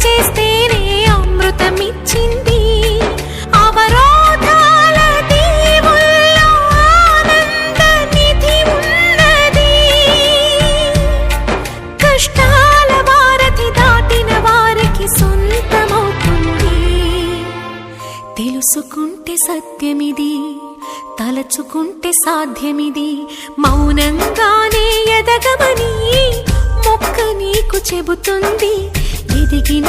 చేస్తేనే అమృతమిచ్చింది. అవరోధాల దీవుల్లో ఆనంద నిధి ఉన్నది. కష్టాల వారధి దాటిన వారికి సొంతమవుతుంది. తెలుసుకుంటే సత్యమిది, తలచుకుంటే సాధ్యమిది. మౌనంగానే ఎదగమని మొక్క నీకు చెబుతుంది. ఎదిగిన